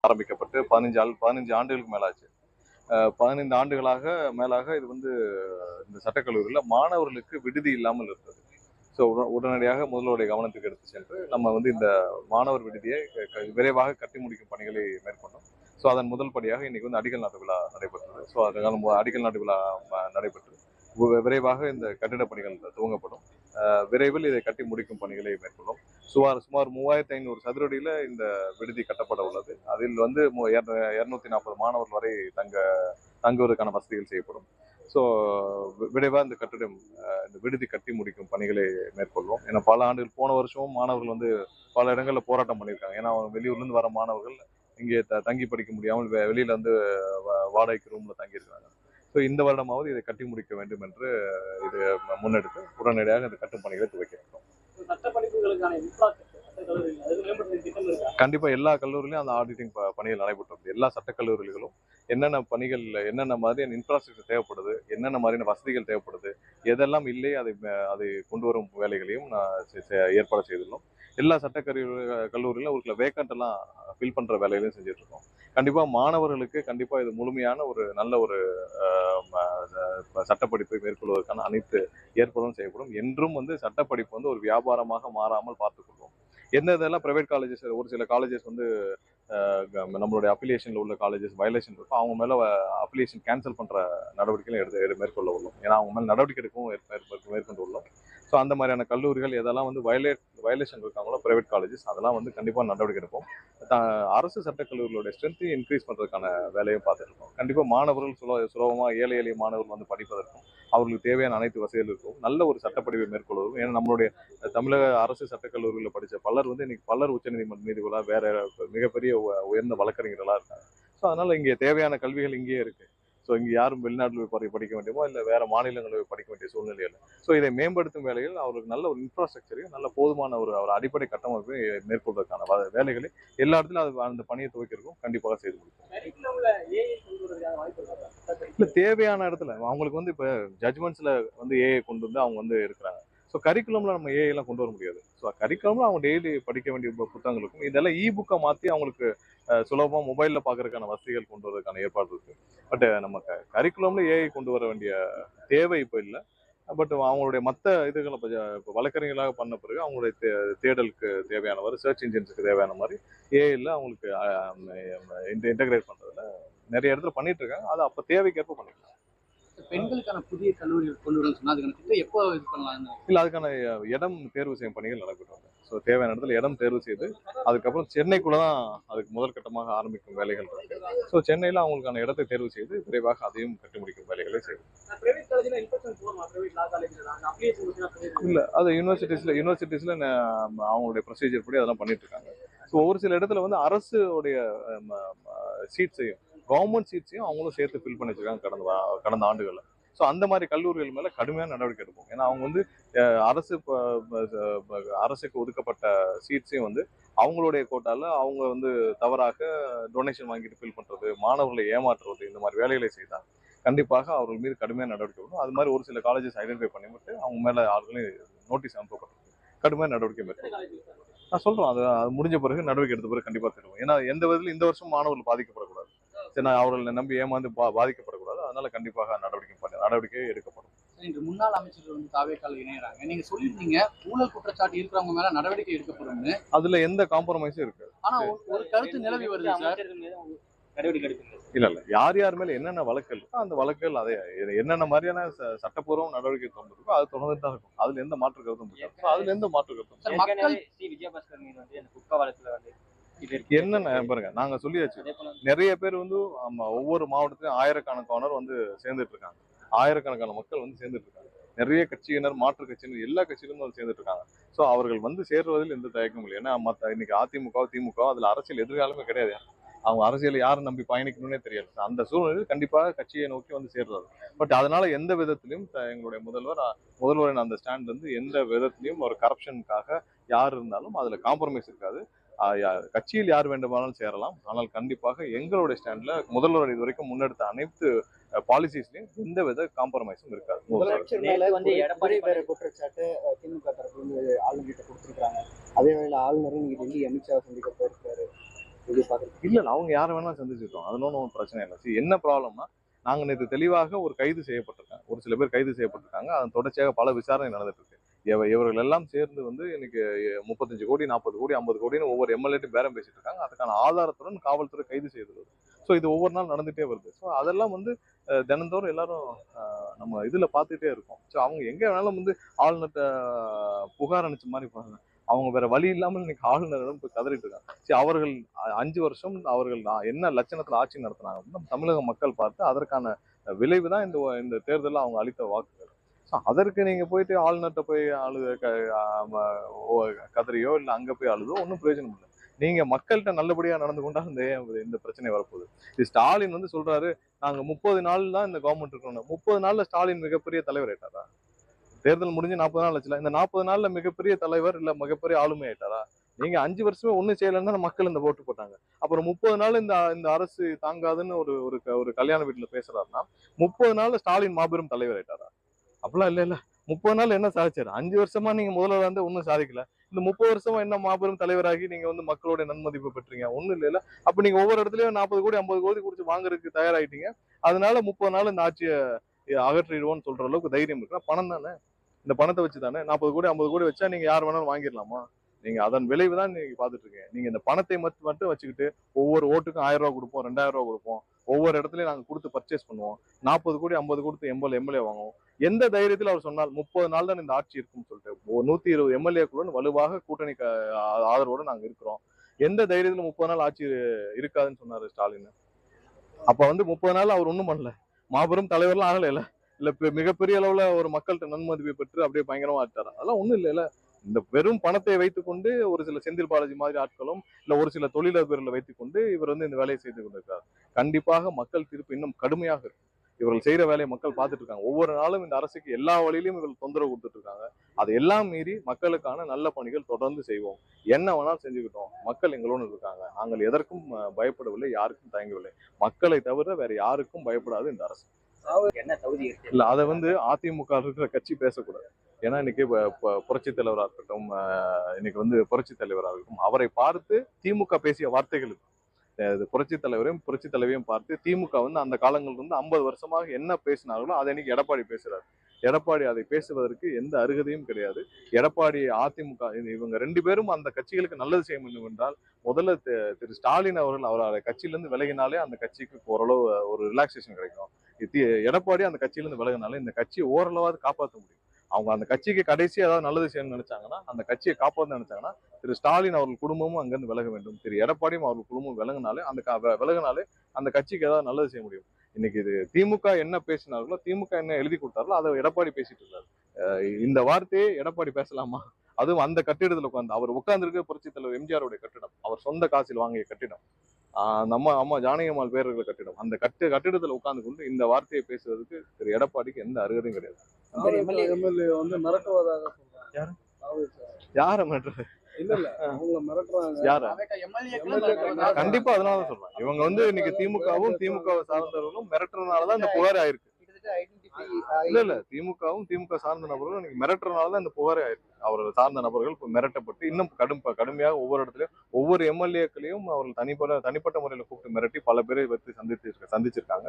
ஆரம்பிக்கப்பட்டு 15 ஆண்டுகளுக்கு மேலாச்சு. 15 ஆண்டுகளாக மேலாக இது இந்த சட்டக்கல்லூரியில் மாணவர்களுக்கு விடுதி இல்லாமல் இருந்தது. ஸோ உடனடியாக முதல்வருடைய கவனத்துக்கு எடுத்து சென்று நம்ம இந்த மாணவர் விடுதியை விரைவாக கட்டி முடிக்கும் பணிகளை மேற்கொண்டோம். ஸோ அதன் முதல் படியாக இன்னைக்கு அடிக்கல் நாட்டு விழா நடைபெற்றது. ஸோ அதனால அடிக்கல் நாட்டு விழா நடைபெற்று விரைவாக இந்த கட்டிட பணிகள் துவங்கப்படும். விரைவில் இதை கட்டி முடிக்கும் பணிகளை மேற்கொள்ளும். சுமார் 3500 சதுரடியில இந்த விடுதி கட்டப்பட உள்ளது. அதில் 240 மாணவர்கள் வரை தங்குவதற்கான வசதிகள் செய்யப்படும். ஸோ விரைவாக இந்த விடுதி கட்டி முடிக்கும் பணிகளை மேற்கொள்வோம். ஏன்னா பல ஆண்டுகள் போன வருஷமும் மாணவர்கள் பல இடங்களில் போராட்டம் பண்ணியிருக்காங்க. ஏன்னா வெளியூர்லேருந்து வர மாணவர்கள் இங்கே தங்கி படிக்க முடியாமல் வெளியில வாடகைக்கு ரூம்ல தங்கியிருக்காங்க. ஸோ இந்த வருடமாவது இதை கட்டி முடிக்க வேண்டும் என்று இது முன்னெடுத்து உடனடியாக இந்த கட்டும் பணிகளை துவக்கியிருக்கிறோம். கண்டிப்பா எல்லா கல்லூரியிலும் அந்த ஆடிட்டிங் பணிகள் நடைபெற்றது. எல்லா சட்டக்கல்லூரிகளும் என்னென்ன பணிகள், என்னென்ன மாதிரியான இன்ஃப்ராஸ்ட்ரக்சர் தேவைப்படுது, என்னென்ன மாதிரியான வசதிகள் தேவைப்படுது, எதெல்லாம் இல்லை அதை கொண்டு வரும் வேலைகளையும் ஏற்பாடு செய்துள்ளோம். எல்லா கல்லூரியிலும் ஒரு வேக்கண்ட் எல்லாம் ஃபில் பண்ற வேலைகளையும் செஞ்சுட்டு இருக்கோம். கண்டிப்பா மாணவர்களுக்கு கண்டிப்பா இது முழுமையான ஒரு நல்ல ஒரு சட்டப்படிப்பை மேற்கொள்வதற்கான அனைத்து ஏற்பாடும் செய்யப்படும். என்றும் சட்டப்படிப்பு ஒரு வியாபாரமாக மாறாமல் பார்த்துக் கொள்வோம். இதெல்லாம் பிரைவேட் காலேஜஸ், ஒரு சில காலேஜஸ் நம்மளுடைய அஃபிலியேஷன்ல உள்ள காலேஜஸ் வயலேஷன் இருக்கும், அவங்க மேல அஃபிலியேஷன் கேன்சல் பண்ற நடவடிக்கைகளை மேற்கொள்ள உள்ளோம். ஏன்னா அவங்க மேல நடவடிக்கை எடுக்கவும் மேற்கொண்டு உள்ளோம். ஸோ அந்த மாதிரியான கல்லூரிகள் எதெல்லாம் வயலேஷன் இருக்காங்களோ பிரைவேட் காலேஜஸ், அதெல்லாம் கண்டிப்பாக நடவடிக்கை எடுப்போம். அரசு சட்டக்கல்லூரிகளுடைய ஸ்ட்ரென்த்தை இன்க்ரீஸ் பண்றதுக்கான வேலையும் பார்த்துட்டு இருக்கோம். கண்டிப்பாக மாணவர்கள் சுலபமா ஏழை எளிய மாணவர்கள் படிப்பதற்கும் அவர்களுக்கு தேவையான அனைத்து வசதிகள் இருக்கும், நல்ல ஒரு சட்டப்படிவை மேற்கொள்வதும். ஏன்னா நம்மளுடைய தமிழக அரசு சட்டக்கல்லூரியில் படித்த பலர் இன்னைக்கு பலர் உச்சநீதிமன்ற நீதிபதிகளாக வேற மிகப்பெரிய உயர்ந்த வழக்கறிஞர்களாக இருக்காங்க. ஸோ அதனால இங்கே தேவையான கல்விகள் இங்கேயே இருக்கு. ஸோ இங்கே யாரும் வெளிநாட்டில் போய் படிக்க வேண்டியமோ இல்லை வேற மாநிலங்களில் போய் படிக்க வேண்டிய சூழ்நிலை இல்லை. ஸோ இதை மேம்படுத்தும் வேலையில் அவருக்கு நல்ல ஒரு இன்ஃப்ராஸ்ட்ரக்சரையும் நல்ல போதுமான ஒரு அடிப்படை கட்டமைப்பை மேற்கொள்வதற்கான வேலைகளை எல்லா இடத்துலையும் அந்த பணியை துவக்கிருக்கும், கண்டிப்பாக செய்து கொடுக்கும். இல்லை தேவையான இடத்துல அவங்களுக்கு இப்போ ஜட்ஜ்மெண்ட்ஸ்ல ஏஐ கொண்டு அவங்க இருக்கிறாங்க. ஸோ கரிக்குலம்ல நம்ம ஏஐ எல்லாம் கொண்டு வர முடியாது. ஸோ கரிக்குலம்ல அவங்க டெய்லி படிக்க வேண்டிய புத்தகங்கள் இருக்கும். இதெல்லாம் புக்கை மாற்றி அவங்களுக்கு சுலபமாக மொபைலில் பார்க்கறதுக்கான வசதிகள் கொண்டு வரதுக்கான ஏற்பாடு இருக்கு. பட் நம்ம கரிக்குலம்ல ஏஐ கொண்டு வர வேண்டிய தேவை இப்போ இல்லை. பட் அவங்களுடைய மற்ற இதுகளை இப்போ வழக்கறிஞர்களாக பண்ண பிறகு அவங்களுடைய தேடலுக்கு தேவையானவர், சர்ச் இன்ஜின்ஸுக்கு தேவையான மாதிரி ஏஐல அவங்களுக்கு இன்டெகிரேட் பண்றதுல நிறைய இடத்துல பண்ணிட்டு இருக்காங்க. அது அப்போ தேவைக்கேற்ப பண்ணிக்கலாம். பெண்களுக்கான புதிய கல்லூரிகள் கொண்டு வரணும்னு சொன்னா அதுக்கான திட்டம் எப்போ இது பண்ணலாம்? இல்லை, அதுக்கான இடம் தேர்வு செய்யும் பணிகள் நடைபெற்றாங்க. ஸோ தேவையான இடத்துல இடம் தேர்வு செய்து அதுக்கப்புறம் சென்னைக்குள்ள தான் அதுக்கு முதற்கட்டமாக ஆரம்பிக்கும் வேலைகள் இருக்கு. ஸோ சென்னையில் அவங்களுக்கான இடத்தை தேர்வு செய்து விரைவாக அதையும் கட்டி முடிக்கும் வேலைகளை செய்யும். இல்லை, அது யூனிவர்சிட்டிஸ்ல அவங்களுடைய ப்ரொசீஜர் படி அதெல்லாம் பண்ணிட்டு இருக்காங்க. ஸோ ஒரு சில இடத்துல அரசுடைய சீட்ஸையும் கவர்மெண்ட் சீட்ஸையும் அவங்களும் சேர்த்து ஃபில் பண்ணி வச்சிருக்காங்க கடந்த ஆண்டுகளில். ஸோ அந்த மாதிரி கல்லூரிகள் மேல கடுமையான நடவடிக்கை எடுப்போம். ஏன்னா அவங்க அரசுக்கு ஒதுக்கப்பட்ட சீட்ஸையும் அவங்களுடைய கோட்டால அவங்க தவறாக டொனேஷன் வாங்கிட்டு ஃபில் பண்றது, மாணவர்களை ஏமாற்றுறது, இந்த மாதிரி வேலைகளை செய்தால் கண்டிப்பாக அவர்கள் மீது கடுமையான நடவடிக்கை வரும். அது மாதிரி ஒரு சில காலேஜஸ் ஐடென்டிஃபை பண்ணிவிட்டு அவங்க மேல ஆளுகளையும் நோட்டீஸ் அனுப்பப்பட்டிருக்கு. கடுமையான நடவடிக்கை மேற்கொள்ளும். நான் சொல்றேன், அது முடிஞ்ச பிறகு நடவடிக்கை எடுத்த பிறகு கண்டிப்பா தருவோம். ஏன்னா எந்த விதத்திலும் இந்த வருஷம் மாணவர்கள் பாதிக்கப்படக்கூடாது. சரி, அவர்களை நம்பி ஏமாந்து பாதிக்கப்படக்கூடாது. அதனால கண்டிப்பாக நடவடிக்கை எடுக்கப்படும். இன்று முன்னாள் அமைச்சர்கள் தாவேக்கால இணையறாங்க. நீங்க சொல்லியிருந்தீங்க ஊழல் குற்றச்சாட்டு இருக்கிறவங்க மேல நடவடிக்கை எடுக்கப்படும். அதுல எந்த காம்ப்ரமைஸும் இருக்கு. ஆனா ஒரு கருத்து நிலவி வருது சார். இல்ல யார் மேல என்னென்ன வழக்குகள் இருக்கோ அந்த வழக்குகள் அதே என்னென்ன மாதிரியான சட்டப்பூர்வ நடவடிக்கை தொடர்ந்துருக்கோ அது தொடர்ந்து தான் இருக்கும். அதுல எந்த மாற்று கருத்தும் என்னென்ன பாருங்க, நாங்க சொல்லியாச்சு. நிறைய பேர் ஒவ்வொரு மாவட்டத்திலும் ஆயிரக்கணக்கானோர் சேர்ந்துட்டு இருக்காங்க. ஆயிரக்கணக்கான மக்கள் சேர்ந்துட்டு இருக்காங்க. நிறைய கட்சியினர், மாற்று கட்சியினர், எல்லா கட்சியிலும் சேர்ந்துட்டு இருக்காங்க. ஸோ அவர்கள் சேர்வதில் எந்த தயக்கமும் இல்லை. ஏன்னா இன்னைக்கு அதிமுக, திமுக அதுல அரசியல் எதிர்காலமே கிடையாது. அவங்க அரசியல் யாரும் நம்பி பயணிக்கணும்னே தெரியாது. அந்த சூழ்நிலையில் கண்டிப்பாக கட்சியை நோக்கி சேர்றது. பட் அதனால எந்த விதத்திலையும் எங்களுடைய முதல்வரின் அந்த ஸ்டாண்ட் எந்த விதத்திலையும் ஒரு கரப்ஷனுக்காக யார் இருந்தாலும் அதுல காம்ப்ரமைஸ் இருக்காது. கட்சியில் யார் வேண்டுமானாலும் சேரலாம். ஆனால் கண்டிப்பாக எங்களுடைய ஸ்டாண்ட்ல முதல்வர் இதுவரைக்கும் முன்னெடுத்த அனைத்து பாலிசிஸ்லயும் எந்த வித காம்ப்ரமைஸும் இருக்காது. குற்றச்சாட்டு திமுக தரப்புல ஆளுநர்கிட்ட கொடுத்திருக்காங்க. அதே வேளையில ஆளுநரும் டெல்லி அமித்ஷா சந்திக்க போயிருக்காரு. எப்படி பாக்குறீங்க? இல்ல இல்ல அவங்க யாரை வேணாலும் சந்திச்சிருக்கோம். அதனால ஒன்றும் பிரச்சனை இல்லை. See, என்ன ப்ராப்ளம்னா நாங்க நேற்று தெளிவாக ஒரு கைது செய்யப்பட்டிருக்காங்க. ஒரு சில பேர் கைது செய்யப்பட்டிருக்காங்க. அதன் தொடர்ச்சியாக பல விசாரணை நடந்துட்டு இருக்கு. இவர்கள் எல்லாம் சேர்ந்து வந்து இன்னைக்கு 35 கோடி 40 கோடி 50 கோடின்னு ஒவ்வொரு எம்எல்ஏட்டும் பேரம் பேசிட்டு இருக்காங்க. அதுக்கான ஆதாரத்துடன் காவல்துறை கைது செய்துள்ளது. ஸோ இது ஒவ்வொரு நாள் நடந்துட்டே வருது. ஸோ அதெல்லாம் வந்து தினந்தோறும் எல்லாரும் நம்ம இதுல பார்த்துட்டே இருக்கோம். ஸோ அவங்க எங்க வேணாலும் வந்து ஆளுநர்கிட்ட புகார் அளிச்ச மாதிரி பாருங்க. அவங்க வேற வழி இல்லாமல் இன்னைக்கு ஆளுநரிடம் போய் கதறிட்டு இருக்காங்க. சரி, அவர்கள் 5 வருஷம் அவர்கள் என்ன லட்சணத்துல ஆட்சி நடத்தினாங்க அப்படின்னு தமிழக மக்கள் பார்த்து அதற்கான விளைவு தான் இந்த தேர்தலில் அவங்க அளித்த வாக்குகள். ஸோ அதற்கு நீங்க போயிட்டு ஆளுநர்கிட்ட போய் கதறியோ இல்லை அங்க போய் அழுதோ ஒன்றும் பிரயோஜனம் இல்லை. நீங்க மக்கள்கிட்ட நல்லபடியா நடந்து கொண்டா இந்த பிரச்சனை வரப்போகுது. இது ஸ்டாலின் வந்து சொல்றாரு நாங்க 30 நாள் தான் இந்த கவர்மெண்ட் இருக்கணும். 30 நாள்ல ஸ்டாலின் மிகப்பெரிய தலைவர் ஆயிட்டாரா? தேர்தல் முடிஞ்சு 40 நாள் ஆச்சுல. இந்த 40 நாள்ல மிகப்பெரிய தலைவர் இல்ல மிகப்பெரிய ஆளுமை ஆயிட்டாரா? நீங்க 5 வருஷமே ஒண்ணும் செய்யலன்னு தான் மக்கள் இந்த ஓட்டு போட்டாங்க. அப்புறம் 30 நாள் இந்த இந்த அரசு தாங்காதுன்னு ஒரு ஒரு ஒரு கல்யாண வீட்டுல பேசுறாருன்னா 30 நாள்ல ஸ்டாலின் மாபெரும் தலைவர் ஆயிட்டாரா? அப்படிலாம் இல்ல. 30 நாள் என்ன சாதிச்சாரு? 5 வருஷமா நீங்க முதல்வர் வந்து ஒன்னும் சாதிக்கல. இந்த 30 வருஷமா என்ன மாபெரும் தலைவராகி நீங்க வந்து மக்களுடைய நன்மதிப்பு பெற்றீங்க? ஒண்ணும் இல்லைல்ல. அப்ப நீங்க ஒவ்வொரு இடத்துலயும் 40 கோடி 50 கோடி கொடுத்து வாங்குறதுக்கு தயாராயிட்டீங்க. அதனால 30 நாள் இந்த ஆட்சியை அகற்றிடுவோம்னு சொல்ற அளவுக்கு தைரியம் இருக்குன்னா பணம் தானே. இந்த பணத்தை வச்சு தானே 40 கோடி 50 கோடி வச்சா நீங்க யார் வேணாலும் வாங்கிடலாமா? நீங்க அதன் விளைவு தான் நீங்க பாத்துட்டு இருக்கீங்க. நீங்க இந்த பணத்தை மட்டும் வச்சுக்கிட்டு ஒவ்வொரு ஓட்டுக்கும் 1000 ரூபாய் கொடுப்போம் 2000 ரூபாய் கொடுப்போம். ஒவ்வொரு இடத்துலயும் நாங்க கொடுத்து பர்ச்சேஸ் பண்ணுவோம். 40 கோடி 50 கொடுத்து எம்எல்ஏ வாங்குவோம். எந்த தைரியத்தில் அவர் சொன்னால் 30 நாள் தான் இந்த ஆட்சி இருக்கும்னு சொல்லிட்டு 120 எம்எல்ஏக்களுடன் வலுவாக கூட்டணி ஆதரவோடு நாங்க இருக்கிறோம். எந்த தைரியத்துல 30 நாள் ஆட்சி இருக்காதுன்னு சொன்னாரு ஸ்டாலின்? அப்ப வந்து 30 நாள் அவர் ஒண்ணும் பண்ணல. மாபெரும் தலைவர்லாம் ஆகல. இல்ல மிகப்பெரிய அளவுல ஒரு மக்கள்கிட்ட நன்மதிப்பை பெற்று அப்படியே பயங்கரமா ஆட்டாரா? அதெல்லாம் ஒண்ணும் இல்ல. இந்த வெறும் பணத்தை வைத்துக்கொண்டு ஒரு சில செந்தில் பாலாஜி மாதிரி ஆட்களும் இல்ல ஒரு சில தொழிலதிபர்களை வைத்துக்கொண்டு இவர் வந்து இந்த வேலையை செய்து கொண்டிருக்கார். கண்டிப்பாக மக்கள் தீர்ப்பு இன்னும் கடுமையாக இருக்கும். இவர்கள் செய்யற வேலையை மக்கள் பார்த்துட்டு இருக்காங்க. ஒவ்வொரு நாளும் இந்த அரசுக்கு எல்லா வழியிலும் இவர்கள் தொந்தரவு கொடுத்துட்டு இருக்காங்க. அதை எல்லாம் மீறி மக்களுக்கான நல்ல பணிகள் தொடர்ந்து செய்வோம். என்ன வேணாலும் செஞ்சுக்கிட்டோம். மக்கள் எங்களோடு இருக்காங்க. நாங்கள் எதற்கும் பயப்படவில்லை, யாருக்கும் தயங்கவில்லை. மக்களை தவிர வேற யாருக்கும் பயப்படாது இந்த அரசு. என்ன தகுதி இருக்கு? இல்ல அதை வந்து அதிமுக இருக்கிற கட்சி பேசக்கூடாது. ஏன்னா இன்னைக்கு புரட்சி தலைவராக இருக்கட்டும், இன்னைக்கு வந்து புரட்சி தலைவராக இருக்கட்டும், அவரை பார்த்து திமுக பேசிய வார்த்தைகள் புரட்சி தலைவரையும் புரட்சி தலைவையும் பார்த்து திமுக வந்து அந்த காலங்கள்ல இருந்து 50 வருஷமாக என்ன பேசினார்களோ அதை இன்னைக்கு எடப்பாடி பேசுறாரு. எடப்பாடி அதை பேசுவதற்கு எந்த அருகதையும் கிடையாது. எடப்பாடி அதிமுக இவங்க 2 பேரும் அந்த கட்சிகளுக்கு நல்லது செய்ய வேண்டும் என்றால் முதல்ல திரு ஸ்டாலின் அவர்கள் அவருடைய கட்சியிலிருந்து விலகினாலே அந்த கட்சிக்கு ஓரளவு ஒரு ரிலாக்ஸேஷன் கிடைக்கும். எடப்பாடி அந்த கட்சியிலிருந்து விலகினாலே இந்த கட்சியை ஓரளவாவது காப்பாற்ற முடியும். அவங்க அந்த கட்சிக்கு கடைசி ஏதாவது நல்லது செய்யணும்னு நினைச்சாங்கன்னா, அந்த கட்சியை காப்பாற்ற நினைச்சாங்கன்னா திரு ஸ்டாலின் அவர்கள் குடும்பமும் அங்கிருந்து விலக வேண்டும். திரு எடப்பாடியும் அவர்கள் குடும்பம் விலகினாலே விலகினாலே அந்த கட்சிக்கு ஏதாவது நல்லது செய்ய முடியும். இன்னைக்கு இது திமுக என்ன பேசினார்களோ, திமுக என்ன எழுதி கொடுத்தார்களோ அதை எடப்பாடி பேசிட்டு இருக்காரு. இந்த வார்த்தையை எடப்பாடி பேசலாமா? அதுவும் அந்த கட்டிடத்துல உட்கார்ந்து அவர் உட்கார்ந்து இருக்க புரட்சி தலைவர் எம்ஜிஆருடைய கட்டிடம், அவர் சொந்த காசில் வாங்கிய கட்டிடம், நம்ம அம்மா ஜானகியம்மாள் பேர்கள் கட்டிடம், அந்த கட்டிடத்துல உட்கார்ந்து கொண்டு இந்த வார்த்தையை பேசுவதற்கு திரு எடப்பாடிக்கு எந்த அருகதையும் கிடையாது. எம்எல்ஏ வந்து மிரட்டுவதாக சொல்றாங்க. யாரு யார மிரட்டுறது? இல்ல அவங்கள மிரட்டுறாங்க. யார? எம்எல்ஏக்கள் கண்டிப்பா அதனாலதான் சொல்றேன். இவங்க வந்து இன்னைக்கு திமுகவும் திமுகவை சார்ந்தவர்களும் மிரட்டுறதுனாலதான் இந்த புகாரே ஆயிருக்கு. இல்ல திமுகவும் திமுக சார்ந்த நபர்களும் இன்னைக்கு மிரட்டுறதுனாலதான் இந்த புகாரே ஆயிருக்கு. அவர்கள் சார்ந்த நபர்கள் இப்ப மிரட்டப்பட்டு இன்னும் கடுமையாக ஒவ்வொரு இடத்துலயும் ஒவ்வொரு எம்எல்ஏக்களையும் அவர்கள் தனிப்பட்ட முறையில கூப்பிட்டு மிரட்டி பல பேரை சந்திச்சிருக்காங்க.